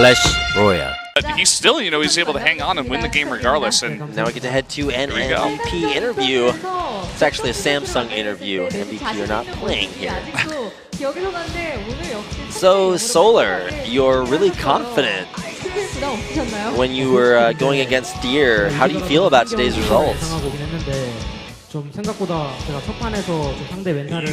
Clash Royale. But he's still, he's able to hang on and win the game regardless. And now we get to head to an MVP interview. It's actually a Samsung interview. MVP are not playing here. So, Solar, you're really confident when you were going against Deer. How do you feel about today's results? 좀 생각보다 제가 첫 판에서 좀 상대 멘탈을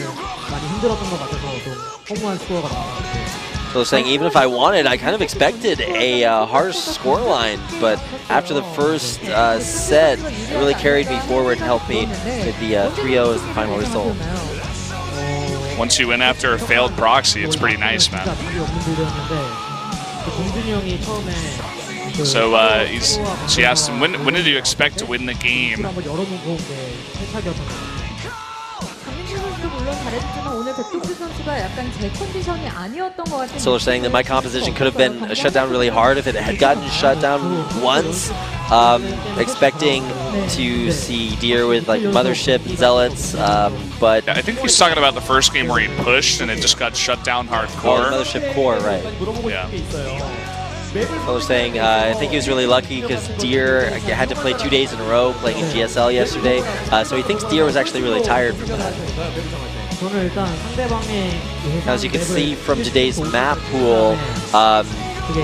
많이 힘들었던 것 같아서 좀 허무한 스코어가 나온 것 같아요. So saying even if I wanted, I kind of expected a harsh scoreline, but after the first set, it really carried me forward and helped me with the 3-0 as the final result. Once you win after a failed proxy, it's pretty nice, man. So she asked him, when did you expect to win the game? Solar saying that my composition could have been shut down really hard if it had gotten shut down once. Expecting to see Deer with like Mothership and Zealots, but I think he's talking about the first game where he pushed and it just got shut down hardcore. Oh, Mothership core, right? Yeah. Solar saying I think he was really lucky because Deer had to play 2 days in a row playing in GSL yesterday, so he thinks Deer was actually really tired from that. As you can see from today's map pool,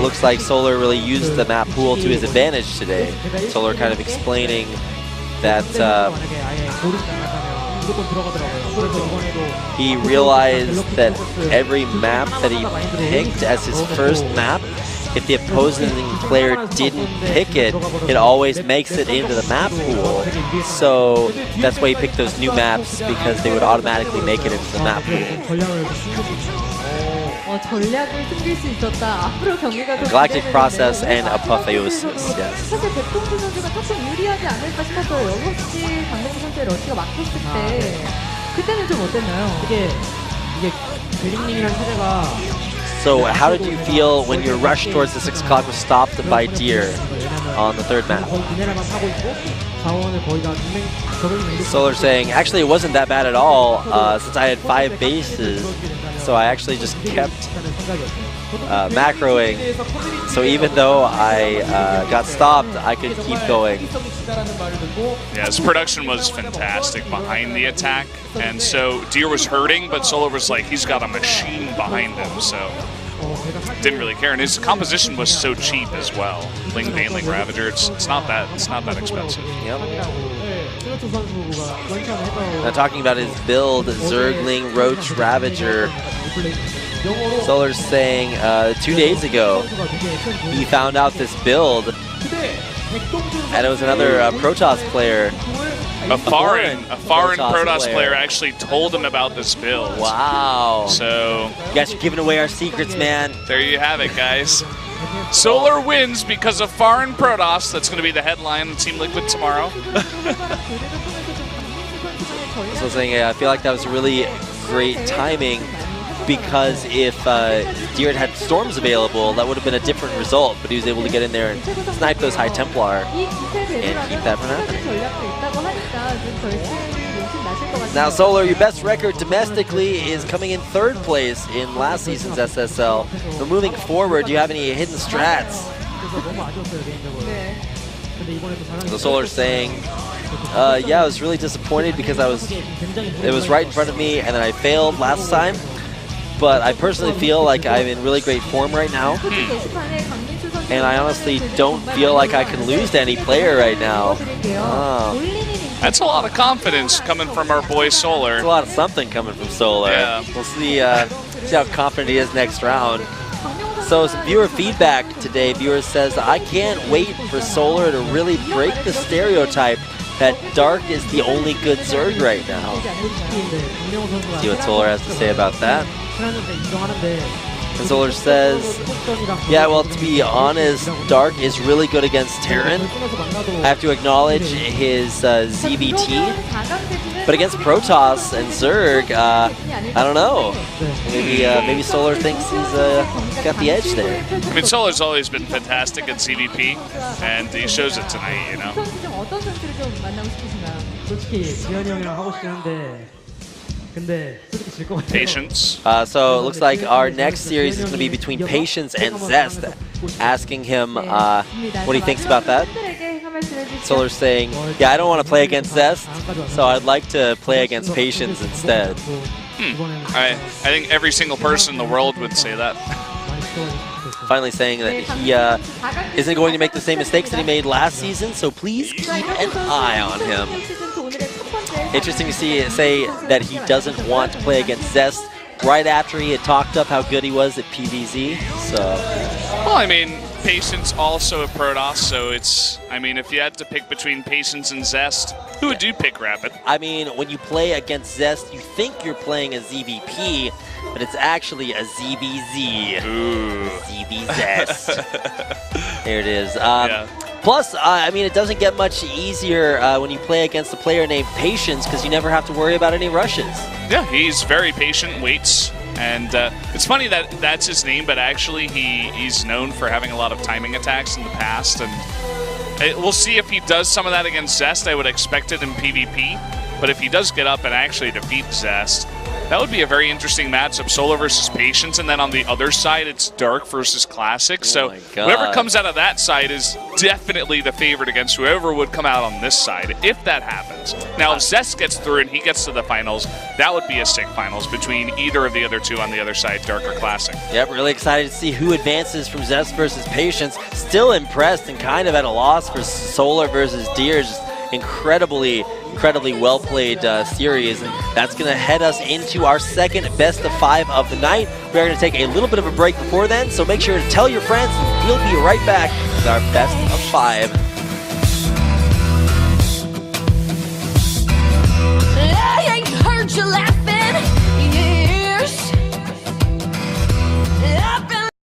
looks like Solar really used the map pool to his advantage today. Solar kind of explaining that he realized that every map that he picked as his first map, if the opposing player didn't pick it, it always makes it into the map pool. So that's why he picked those new maps, because they would automatically make it into the map pool. Galactic Process and Apotheosis, yes. So how did you feel when your rush towards the 6 o'clock was stopped by Deer on the third map? Solar saying, actually it wasn't that bad at all since I had 5 bases, so I actually just kept macroing, so even though I got stopped, I could keep going. Yeah, his production was fantastic behind the attack, and so Deer was hurting, but Solar was like, he's got a machine behind him, so didn't really care. And his composition was so cheap as well. Ling Baneling Ravager, it's not that expensive. Yep. Now talking about his build, Zergling Roach Ravager. Solar's saying 2 days ago he found out this build, and it was another Protoss player. A foreign Protoss player actually told him about this build. Wow. So you guys are giving away our secrets, man. There you have it, guys. Solar wins because of foreign Protoss. That's going to be the headline on Team Liquid tomorrow. So saying, I feel like that was really great timing, because if Deer had Storms available, that would have been a different result, but he was able to get in there and snipe those High Templar and keep that from happening. Now Solar, your best record domestically is coming in 3rd place in last season's SSL. But moving forward, do you have any hidden strats? So Solar's saying, yeah, I was really disappointed because it was right in front of me and then I failed last time. But I personally feel like I'm in really great form right now. And I honestly don't feel like I can lose to any player right now. That's a lot of confidence coming from our boy Solar. It's a lot of something coming from Solar. Yeah. We'll see how confident he is next round. So some viewer feedback today. Viewer says, I can't wait for Solar to really break the stereotype that Dark is the only good Zerg right now. Let's see what Solar has to say about that. And Solar says, yeah, well, to be honest, Dark is really good against Terran. I have to acknowledge his ZVT. But against Protoss and Zerg, I don't know. Maybe Solar thinks he's got the edge there. I mean, Solar's always been fantastic at ZVP, and he shows it tonight, you know. 근데 솔직히 질 것 같아요. Patience. So it looks like our next series is going to be between Patience and Zest, asking him what he thinks about that. Solar's saying, yeah, I don't want to play against Zest, so I'd like to play against Patience instead. I think every single person in the world would say that. Finally saying that he isn't going to make the same mistakes that he made last season, so please keep an eye on him. Interesting to say that he doesn't want to play against Zest right after he had talked up how good he was at PVZ. So, well, I mean, Patience also a Protoss, so it's, I mean, if you had to pick between Patience and Zest, who would you pick, Rapid? I mean, when you play against Zest, you think you're playing a ZVP, but it's actually a ZBZ. Ooh. ZB Zest. There it is. Yeah. Plus, I mean, it doesn't get much easier when you play against a player named Patience because you never have to worry about any rushes. Yeah, he's very patient, waits. And it's funny that that's his name, but actually he's known for having a lot of timing attacks in the past. And we'll see if he does some of that against Zest. I would expect it in PvP. But if he does get up and actually defeat Zest, that would be a very interesting matchup. Solar versus Patience, and then on the other side, it's Dark versus Classic. So whoever comes out of that side is definitely the favorite against whoever would come out on this side, if that happens. Now, if Zest gets through and he gets to the finals, that would be a sick finals between either of the other two on the other side, Dark or Classic. Yep, really excited to see who advances from Zest versus Patience. Still impressed and kind of at a loss for Solar versus Deer. Just incredibly well-played series, and that's going to head us into our second best of 5 of the night. We're going to take a little bit of a break before then, so make sure to tell your friends, and we'll be right back with our best of 5. I ain't heard you laugh.